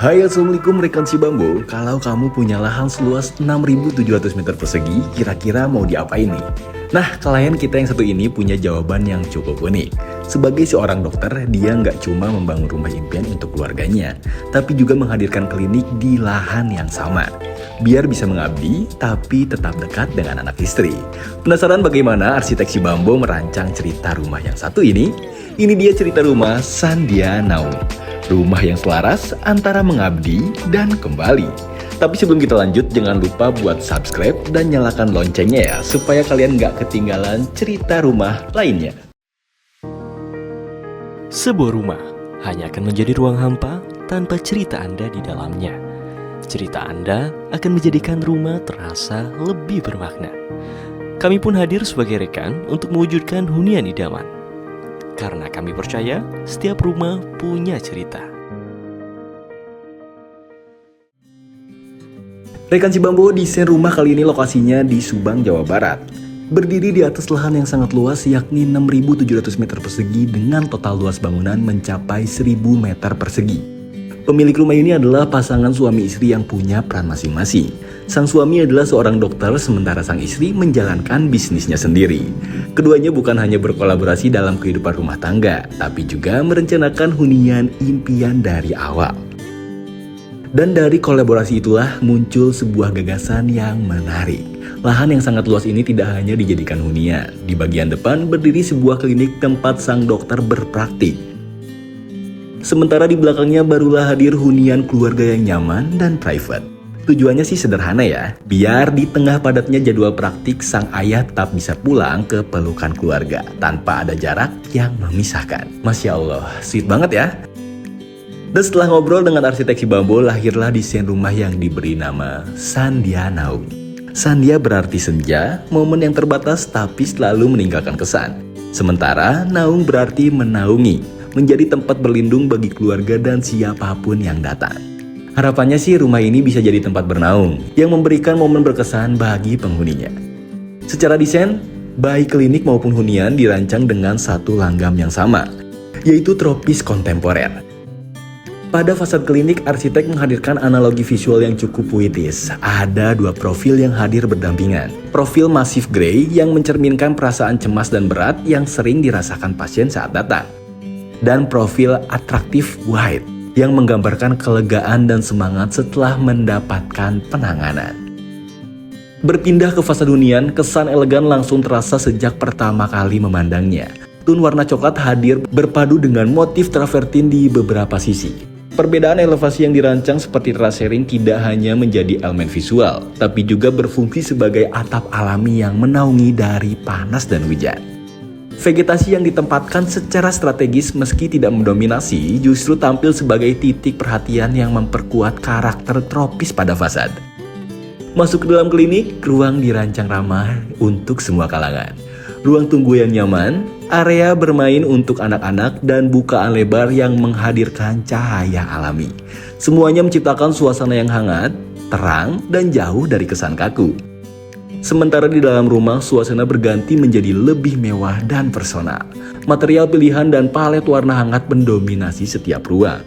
Hai, assalamualaikum rekan si Bambo. Kalau kamu punya lahan seluas 6.700 meter persegi, kira-kira mau diapain nih? Nah, klien kita yang satu ini punya jawaban yang cukup unik. Sebagai seorang dokter, dia nggak cuma membangun rumah impian untuk keluarganya, tapi juga menghadirkan klinik di lahan yang sama. Biar bisa mengabdi, tapi tetap dekat dengan anak istri. Penasaran bagaimana arsitek si Bambo merancang cerita rumah yang satu ini? Ini dia cerita rumah Sandia Naung. Rumah yang selaras antara mengabdi dan kembali. Tapi sebelum kita lanjut, jangan lupa buat subscribe dan nyalakan loncengnya ya, supaya kalian nggak ketinggalan cerita rumah lainnya. Sebuah rumah hanya akan menjadi ruang hampa tanpa cerita Anda di dalamnya. Cerita Anda akan menjadikan rumah terasa lebih bermakna. Kami pun hadir sebagai rekan untuk mewujudkan hunian idaman. Karena kami percaya setiap rumah punya cerita. Rekan si Bambo, desain rumah kali ini lokasinya di Subang, Jawa Barat. Berdiri di atas lahan yang sangat luas yakni 6.700 meter persegi dengan total luas bangunan mencapai 1.000 meter persegi. Pemilik rumah ini adalah pasangan suami istri yang punya peran masing-masing. Sang suami adalah seorang dokter, sementara sang istri menjalankan bisnisnya sendiri. Keduanya bukan hanya berkolaborasi dalam kehidupan rumah tangga, tapi juga merencanakan hunian impian dari awal. Dan dari kolaborasi itulah muncul sebuah gagasan yang menarik. Lahan yang sangat luas ini tidak hanya dijadikan hunian. Di bagian depan berdiri sebuah klinik tempat sang dokter berpraktik. Sementara di belakangnya barulah hadir hunian keluarga yang nyaman dan private. Tujuannya sih sederhana ya, biar di tengah padatnya jadwal praktik sang ayah tetap bisa pulang ke pelukan keluarga tanpa ada jarak yang memisahkan. Masya Allah, sweet banget ya. Dan setelah ngobrol dengan arsitek si Bambo, lahirlah desain rumah yang diberi nama Sandia Naung. Sandia berarti senja, momen yang terbatas tapi selalu meninggalkan kesan. Sementara Naung berarti menaungi, menjadi tempat berlindung bagi keluarga dan siapapun yang datang. Harapannya sih rumah ini bisa jadi tempat bernaung yang memberikan momen berkesan bagi penghuninya. Secara desain, baik klinik maupun hunian dirancang dengan satu langgam yang sama, yaitu tropis kontemporer. Pada fasad klinik, arsitek menghadirkan analogi visual yang cukup puitis. Ada dua profil yang hadir berdampingan. Profil massive grey yang mencerminkan perasaan cemas dan berat yang sering dirasakan pasien saat datang. Dan profil atraktif white yang menggambarkan kelegaan dan semangat setelah mendapatkan penanganan. Berpindah ke fasad hunian, kesan elegan langsung terasa sejak pertama kali memandangnya. Tone warna coklat hadir berpadu dengan motif travertin di beberapa sisi. Perbedaan elevasi yang dirancang seperti terasering tidak hanya menjadi elemen visual, tapi juga berfungsi sebagai atap alami yang menaungi dari panas dan hujan. Vegetasi yang ditempatkan secara strategis meski tidak mendominasi justru tampil sebagai titik perhatian yang memperkuat karakter tropis pada fasad. Masuk ke dalam klinik, ruang dirancang ramah untuk semua kalangan. Ruang tunggu yang nyaman, area bermain untuk anak-anak, dan bukaan lebar yang menghadirkan cahaya alami. Semuanya menciptakan suasana yang hangat, terang, dan jauh dari kesan kaku. Sementara di dalam rumah, suasana berganti menjadi lebih mewah dan personal. Material pilihan dan palet warna hangat mendominasi setiap ruang.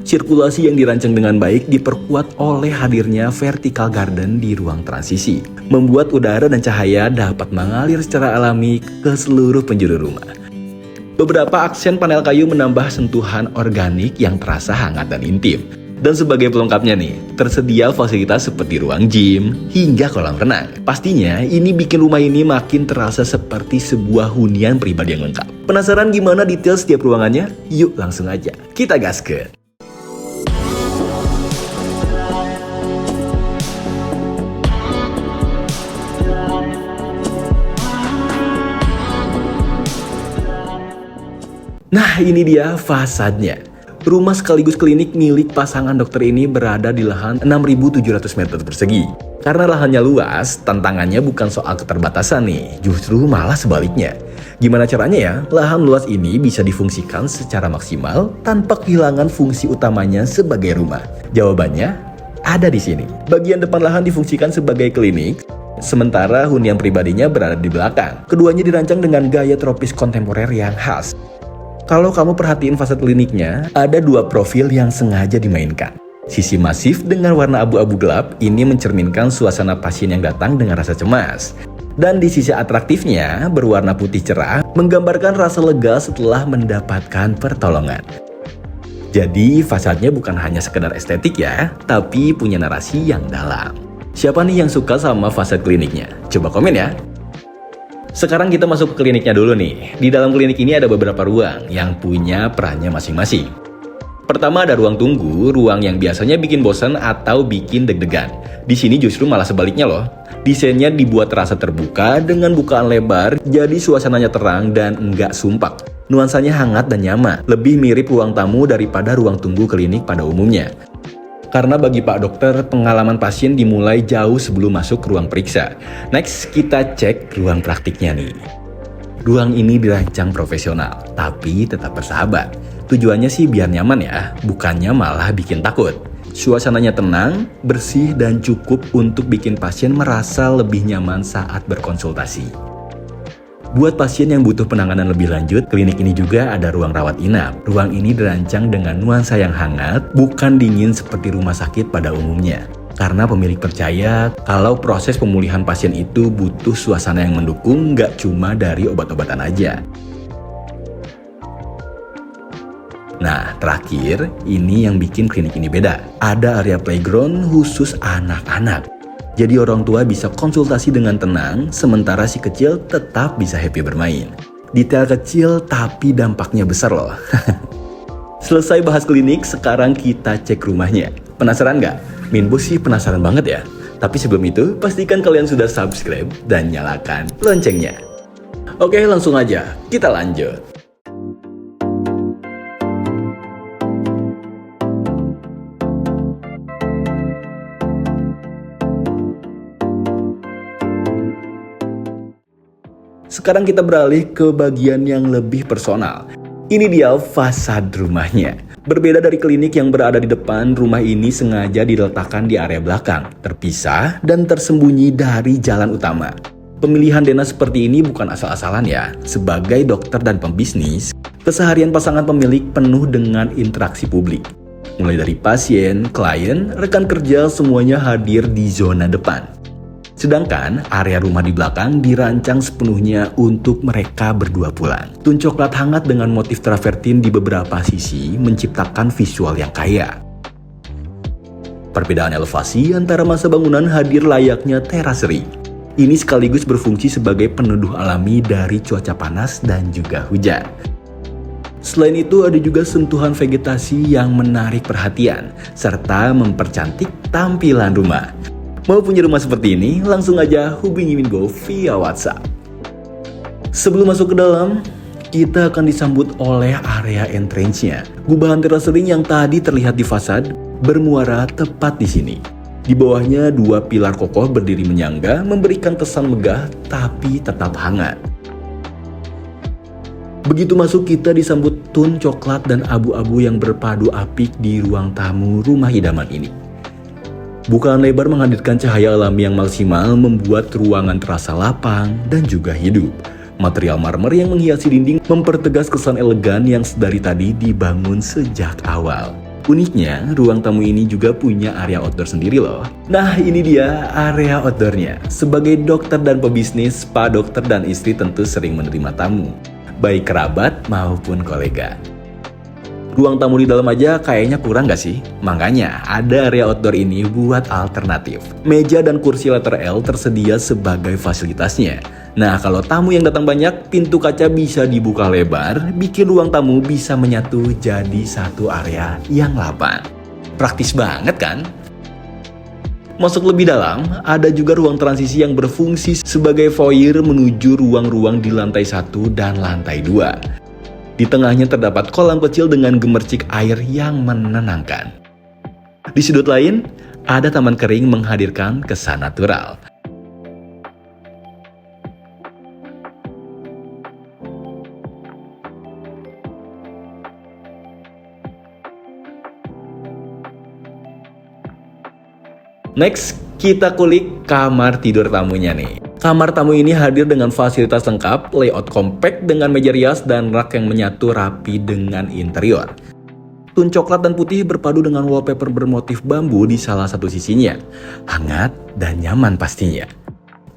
Sirkulasi yang dirancang dengan baik diperkuat oleh hadirnya vertical garden di ruang transisi, membuat udara dan cahaya dapat mengalir secara alami ke seluruh penjuru rumah. Beberapa aksen panel kayu menambah sentuhan organik yang terasa hangat dan intim. Dan sebagai pelengkapnya nih, tersedia fasilitas seperti ruang gym hingga kolam renang. Pastinya ini bikin rumah ini makin terasa seperti sebuah hunian pribadi yang lengkap. Penasaran gimana detail setiap ruangannya? Yuk langsung aja, kita gaskeun. Nah, ini dia fasadnya. Rumah sekaligus klinik milik pasangan dokter ini berada di lahan 6.700 meter persegi. Karena lahannya luas, tantangannya bukan soal keterbatasan nih, justru malah sebaliknya. Gimana caranya ya, lahan luas ini bisa difungsikan secara maksimal tanpa kehilangan fungsi utamanya sebagai rumah? Jawabannya ada di sini. Bagian depan lahan difungsikan sebagai klinik, sementara hunian pribadinya berada di belakang. Keduanya dirancang dengan gaya tropis kontemporer yang khas. Kalau kamu perhatiin fasad kliniknya, ada dua profil yang sengaja dimainkan. Sisi masif dengan warna abu-abu gelap ini mencerminkan suasana pasien yang datang dengan rasa cemas. Dan di sisi atraktifnya, berwarna putih cerah menggambarkan rasa lega setelah mendapatkan pertolongan. Jadi fasadnya bukan hanya sekedar estetik ya, tapi punya narasi yang dalam. Siapa nih yang suka sama fasad kliniknya? Coba komen ya. Sekarang kita masuk ke kliniknya dulu nih. Di dalam klinik ini ada beberapa ruang yang punya perannya masing-masing. Pertama ada ruang tunggu, ruang yang biasanya bikin bosan atau bikin deg-degan. Di sini justru malah sebaliknya loh. Desainnya dibuat terasa terbuka dengan bukaan lebar, jadi suasananya terang dan enggak sumpek. Nuansanya hangat dan nyaman, lebih mirip ruang tamu daripada ruang tunggu klinik pada umumnya. Karena bagi Pak Dokter, pengalaman pasien dimulai jauh sebelum masuk ke ruang periksa. Next, kita cek ruang praktiknya nih. Ruang ini dirancang profesional, tapi tetap bersahabat. Tujuannya sih biar nyaman ya, bukannya malah bikin takut. Suasananya tenang, bersih, dan cukup untuk bikin pasien merasa lebih nyaman saat berkonsultasi. Buat pasien yang butuh penanganan lebih lanjut, klinik ini juga ada ruang rawat inap. Ruang ini dirancang dengan nuansa yang hangat, bukan dingin seperti rumah sakit pada umumnya. Karena pemilik percaya kalau proses pemulihan pasien itu butuh suasana yang mendukung, nggak cuma dari obat-obatan aja. Nah, terakhir, ini yang bikin klinik ini beda. Ada area playground khusus anak-anak. Jadi orang tua bisa konsultasi dengan tenang, sementara si kecil tetap bisa happy bermain. Detail kecil tapi dampaknya besar loh. Selesai bahas klinik, sekarang kita cek rumahnya. Penasaran nggak? Minbos sih penasaran banget ya. Tapi sebelum itu, pastikan kalian sudah subscribe dan nyalakan loncengnya. Oke, langsung aja, kita lanjut. Sekarang kita beralih ke bagian yang lebih personal. Ini dia fasad rumahnya. Berbeda dari klinik yang berada di depan, rumah ini sengaja diletakkan di area belakang, terpisah dan tersembunyi dari jalan utama. Pemilihan Dena seperti ini bukan asal-asalan ya. Sebagai dokter dan pembisnis, keseharian pasangan pemilik penuh dengan interaksi publik. Mulai dari pasien, klien, rekan kerja, semuanya hadir di zona depan. Sedangkan area rumah di belakang dirancang sepenuhnya untuk mereka berdua pulang. Tun coklat hangat dengan motif travertin di beberapa sisi menciptakan visual yang kaya. Perbedaan elevasi antara masa bangunan hadir layaknya teraseri. Ini sekaligus berfungsi sebagai peneduh alami dari cuaca panas dan juga hujan. Selain itu ada juga sentuhan vegetasi yang menarik perhatian, serta mempercantik tampilan rumah. Mau punya rumah seperti ini? Langsung aja hubungi Mingo via WhatsApp. Sebelum masuk ke dalam, kita akan disambut oleh area entrance-nya. Gubahan terasering yang tadi terlihat di fasad bermuara tepat di sini. Di bawahnya dua pilar kokoh berdiri menyangga, memberikan kesan megah tapi tetap hangat. Begitu masuk, kita disambut tun coklat dan abu-abu yang berpadu apik di ruang tamu rumah idaman ini. Bukaan lebar menghadirkan cahaya alami yang maksimal, membuat ruangan terasa lapang dan juga hidup. Material marmer yang menghiasi dinding mempertegas kesan elegan yang dari tadi dibangun sejak awal. Uniknya, ruang tamu ini juga punya area outdoor sendiri loh. Nah, ini dia area outdoornya. Sebagai dokter dan pebisnis, Pak Dokter dan istri tentu sering menerima tamu, baik kerabat maupun kolega. Ruang tamu di dalam aja kayaknya kurang gak sih? Makanya ada area outdoor ini buat alternatif. Meja dan kursi letter L tersedia sebagai fasilitasnya. Nah, kalau tamu yang datang banyak, pintu kaca bisa dibuka lebar, bikin ruang tamu bisa menyatu jadi satu area yang lapang. Praktis banget kan? Masuk lebih dalam, ada juga ruang transisi yang berfungsi sebagai foyer menuju ruang-ruang di lantai 1 dan lantai 2. Di tengahnya terdapat kolam kecil dengan gemercik air yang menenangkan. Di sudut lain, ada taman kering menghadirkan kesan natural. Next, kita kulik kamar tidur tamunya nih. Kamar tamu ini hadir dengan fasilitas lengkap, layout compact dengan meja rias dan rak yang menyatu rapi dengan interior. Tone coklat dan putih berpadu dengan wallpaper bermotif bambu di salah satu sisinya. Hangat dan nyaman pastinya.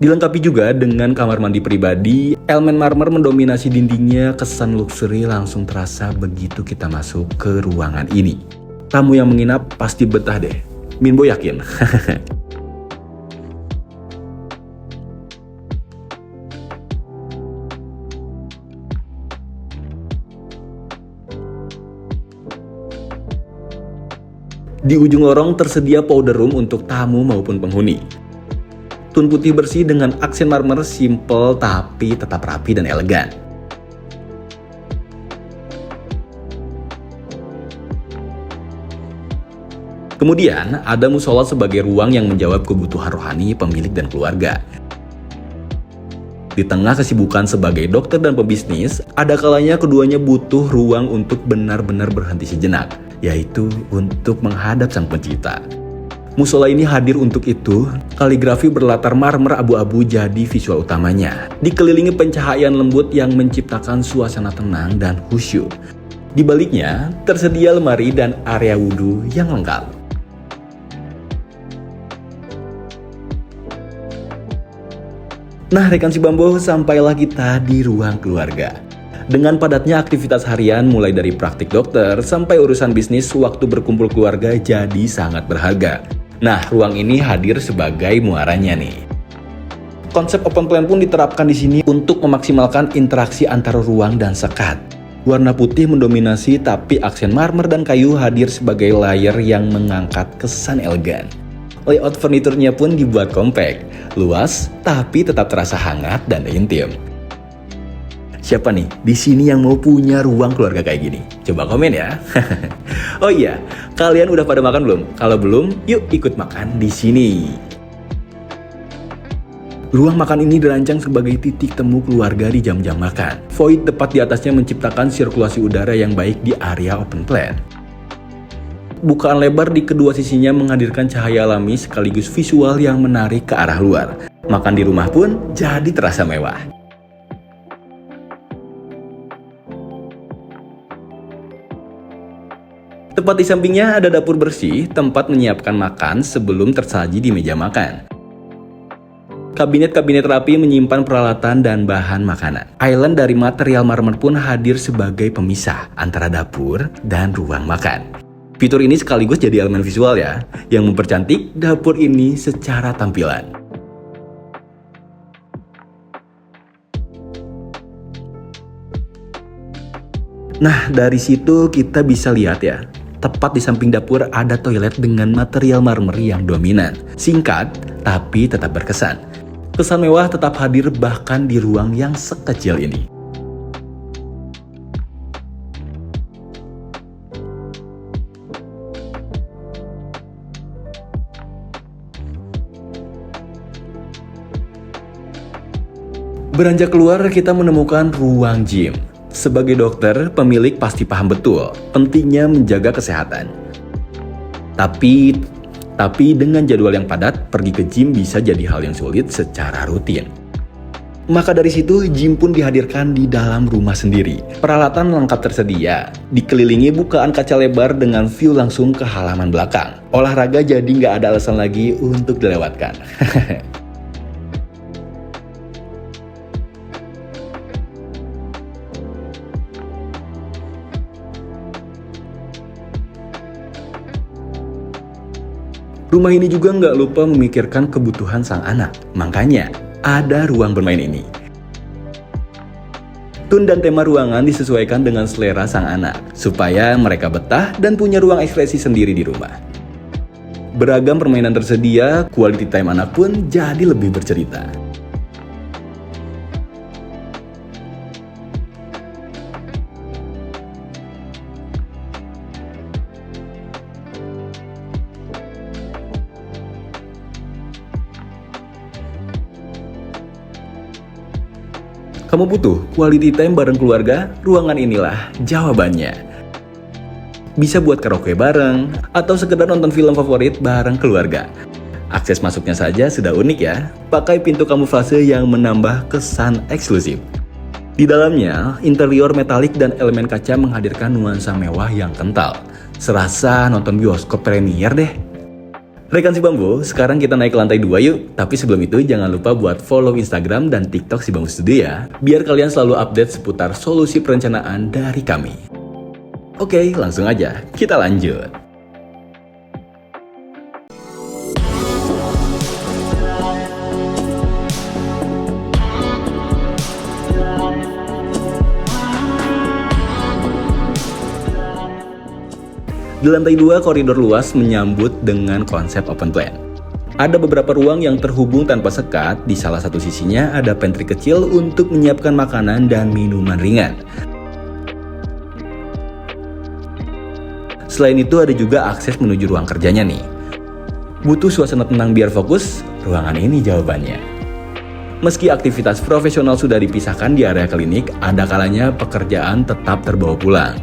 Dilengkapi juga dengan kamar mandi pribadi, elemen marmer mendominasi dindingnya, kesan luxury langsung terasa begitu kita masuk ke ruangan ini. Tamu yang menginap pasti betah deh. Minbo yakin. Di ujung lorong tersedia powder room untuk tamu maupun penghuni. Tone putih bersih dengan aksen marmer simple tapi tetap rapi dan elegan. Kemudian ada musola sebagai ruang yang menjawab kebutuhan rohani pemilik dan keluarga. Di tengah kesibukan sebagai dokter dan pebisnis, ada kalanya keduanya butuh ruang untuk benar-benar berhenti sejenak, yaitu untuk menghadap Sang Pencipta. Musola ini hadir untuk itu, kaligrafi berlatar marmer abu-abu jadi visual utamanya. Dikelilingi pencahayaan lembut yang menciptakan suasana tenang dan khusyuk. Di baliknya, tersedia lemari dan area wudhu yang lengkap. Nah, rekan si Bambo, sampailah kita di ruang keluarga. Dengan padatnya aktivitas harian mulai dari praktik dokter sampai urusan bisnis, waktu berkumpul keluarga jadi sangat berharga. Nah, ruang ini hadir sebagai muaranya nih. Konsep open plan pun diterapkan di sini untuk memaksimalkan interaksi antara ruang dan sekat. Warna putih mendominasi tapi aksen marmer dan kayu hadir sebagai layer yang mengangkat kesan elegan. Layout furniturnya pun dibuat kompak, luas, tapi tetap terasa hangat dan intim. Siapa nih di sini yang mau punya ruang keluarga kayak gini? Coba komen ya. Oh iya, kalian udah pada makan belum? Kalau belum, yuk ikut makan di sini. Ruang makan ini dirancang sebagai titik temu keluarga di jam-jam makan. Void tepat di atasnya menciptakan sirkulasi udara yang baik di area open plan. Bukaan lebar di kedua sisinya menghadirkan cahaya alami sekaligus visual yang menarik ke arah luar. Makan di rumah pun jadi terasa mewah. Tepat di sampingnya ada dapur bersih, tempat menyiapkan makan sebelum tersaji di meja makan. Kabinet-kabinet rapi menyimpan peralatan dan bahan makanan. Island dari material marmer pun hadir sebagai pemisah antara dapur dan ruang makan. Fitur ini sekaligus jadi elemen visual ya, yang mempercantik dapur ini secara tampilan. Nah, dari situ kita bisa lihat ya, tepat di samping dapur ada toilet dengan material marmer yang dominan. Singkat, tapi tetap berkesan. Kesan mewah tetap hadir bahkan di ruang yang sekecil ini. Beranjak keluar, kita menemukan ruang gym. Sebagai dokter, pemilik pasti paham betul pentingnya menjaga kesehatan. Tapi dengan jadwal yang padat, pergi ke gym bisa jadi hal yang sulit secara rutin. Maka dari situ, gym pun dihadirkan di dalam rumah sendiri. Peralatan lengkap tersedia, dikelilingi bukaan kaca lebar dengan view langsung ke halaman belakang. Olahraga jadi nggak ada alasan lagi untuk dilewatkan. Rumah ini juga nggak lupa memikirkan kebutuhan sang anak. Makanya, ada ruang bermain ini. Tone dan tema ruangan disesuaikan dengan selera sang anak, supaya mereka betah dan punya ruang ekspresi sendiri di rumah. Beragam permainan tersedia, quality time anak pun jadi lebih bercerita. Kamu butuh quality time bareng keluarga? Ruangan inilah jawabannya. Bisa buat karaoke bareng, atau sekedar nonton film favorit bareng keluarga. Akses masuknya saja sudah unik ya. Pakai pintu kamuflase yang menambah kesan eksklusif. Di dalamnya, interior metalik dan elemen kaca menghadirkan nuansa mewah yang kental. Serasa nonton bioskop premier deh. Rekan Si Bambu, sekarang kita naik ke lantai 2 yuk. Tapi sebelum itu jangan lupa buat follow Instagram dan TikTok Si Bambu Studio ya. Biar kalian selalu update seputar solusi perencanaan dari kami. Oke, langsung aja kita lanjut. Di lantai 2, koridor luas menyambut dengan konsep open plan. Ada beberapa ruang yang terhubung tanpa sekat, di salah satu sisinya ada pantry kecil untuk menyiapkan makanan dan minuman ringan. Selain itu ada juga akses menuju ruang kerjanya nih. Butuh suasana tenang biar fokus? Ruangan ini jawabannya. Meski aktivitas profesional sudah dipisahkan di area klinik, ada kalanya pekerjaan tetap terbawa pulang.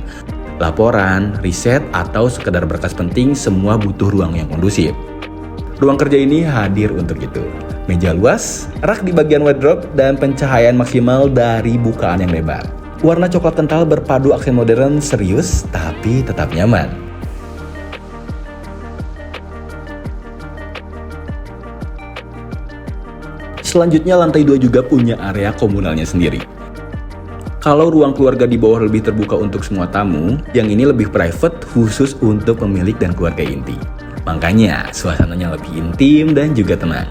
Laporan, riset, atau sekedar berkas penting semua butuh ruang yang kondusif. Ruang kerja ini hadir untuk itu. Meja luas, rak di bagian wardrobe, dan pencahayaan maksimal dari bukaan yang lebar. Warna coklat kental berpadu aksen modern serius tapi tetap nyaman. Selanjutnya lantai 2 juga punya area komunalnya sendiri. Kalau ruang keluarga di bawah lebih terbuka untuk semua tamu, yang ini lebih private khusus untuk pemilik dan keluarga inti. Makanya suasananya lebih intim dan juga tenang.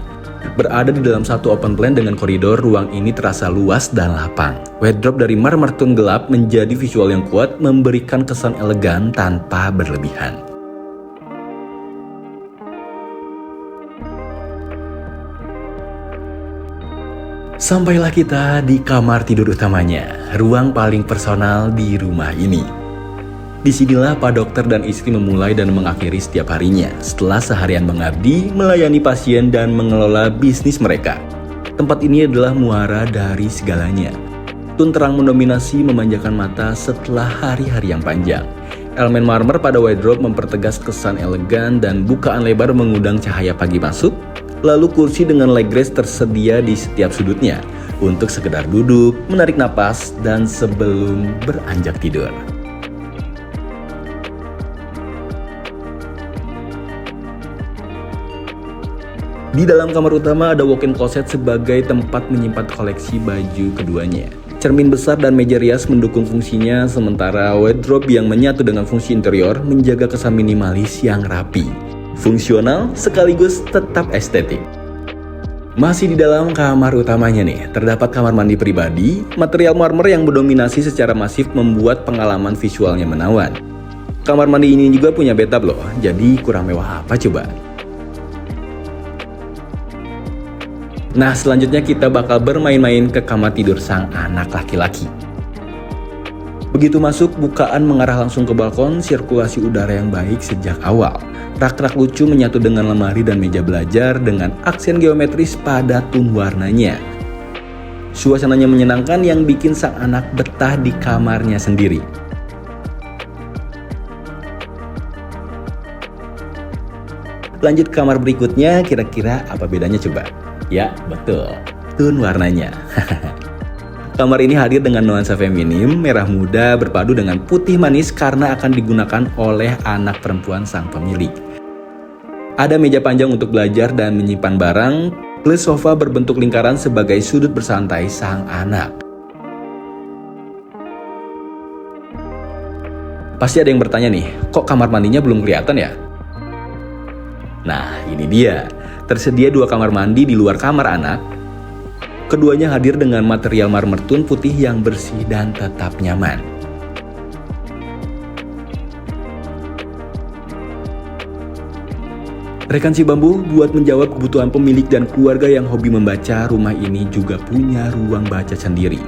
Berada di dalam satu open plan dengan koridor, ruang ini terasa luas dan lapang. Wardrobe dari marmer tone gelap menjadi visual yang kuat, memberikan kesan elegan tanpa berlebihan. Sampailah kita di kamar tidur utamanya, ruang paling personal di rumah ini. Disinilah Pak Dokter dan istri memulai dan mengakhiri setiap harinya setelah seharian mengabdi, melayani pasien dan mengelola bisnis mereka. Tempat ini adalah muara dari segalanya. Tone terang mendominasi memanjakan mata setelah hari-hari yang panjang. Elemen marmer pada wardrobe mempertegas kesan elegan dan bukaan lebar mengundang cahaya pagi masuk. Lalu kursi dengan leg rest tersedia di setiap sudutnya untuk sekedar duduk, menarik napas, dan sebelum beranjak tidur. Di dalam kamar utama ada walk-in closet sebagai tempat menyimpan koleksi baju keduanya. Cermin besar dan meja rias mendukung fungsinya, sementara wardrobe yang menyatu dengan fungsi interior menjaga kesan minimalis yang rapi. Fungsional sekaligus tetap estetik. Masih di dalam kamar utamanya nih, terdapat kamar mandi pribadi. Material marmer yang mendominasi secara masif membuat pengalaman visualnya menawan. Kamar mandi ini juga punya bathtub loh, jadi kurang mewah apa coba? Nah, selanjutnya kita bakal bermain-main ke kamar tidur sang anak laki-laki. Begitu masuk, bukaan mengarah langsung ke balkon, sirkulasi udara yang baik sejak awal. Rak-rak lucu menyatu dengan lemari dan meja belajar dengan aksen geometris pada tone warnanya. Suasananya menyenangkan yang bikin sang anak betah di kamarnya sendiri. Lanjut ke kamar berikutnya, kira-kira apa bedanya coba? Ya, betul, tone warnanya. Kamar ini hadir dengan nuansa feminim, merah muda berpadu dengan putih manis karena akan digunakan oleh anak perempuan sang pemilik. Ada meja panjang untuk belajar dan menyimpan barang, plus sofa berbentuk lingkaran sebagai sudut bersantai sang anak. Pasti ada yang bertanya nih, kok kamar mandinya belum kelihatan ya? Nah, ini dia. Tersedia 2 kamar mandi di luar kamar anak. Keduanya hadir dengan material marmer tone putih yang bersih dan tetap nyaman. Rekan Si Bambu, buat menjawab kebutuhan pemilik dan keluarga yang hobi membaca, rumah ini juga punya ruang baca sendiri.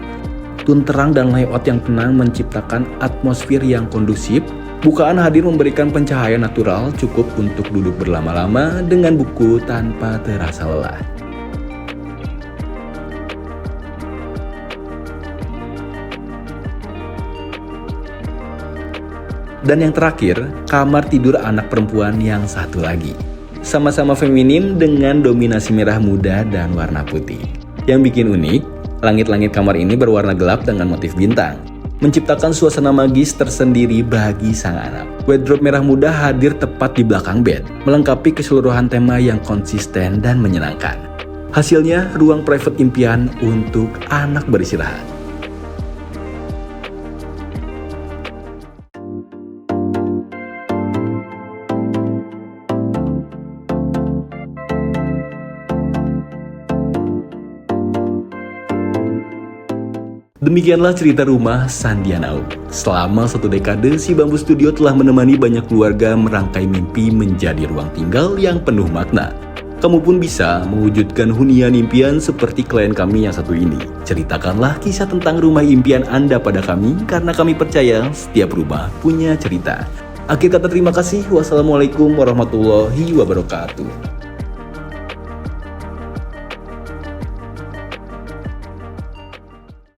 Tone terang dan layout yang tenang menciptakan atmosfer yang kondusif. Bukaan hadir memberikan pencahayaan natural cukup untuk duduk berlama-lama dengan buku tanpa terasa lelah. Dan yang terakhir, kamar tidur anak perempuan yang satu lagi. Sama-sama feminim dengan dominasi merah muda dan warna putih. Yang bikin unik, Langit-langit kamar ini berwarna gelap dengan motif bintang, menciptakan suasana magis tersendiri bagi sang anak. Wardrobe merah muda hadir tepat di belakang bed, melengkapi keseluruhan tema yang konsisten dan menyenangkan. Hasilnya, ruang private impian untuk anak beristirahat. Demikianlah cerita rumah Sandiana. Selama 1 dekade, si Bambu Studio telah menemani banyak keluarga merangkai mimpi menjadi ruang tinggal yang penuh makna. Kamu pun bisa mewujudkan hunian impian seperti klien kami yang satu ini. Ceritakanlah kisah tentang rumah impian Anda pada kami, karena kami percaya setiap rumah punya cerita. Akhir kata terima kasih. Wassalamualaikum warahmatullahi wabarakatuh.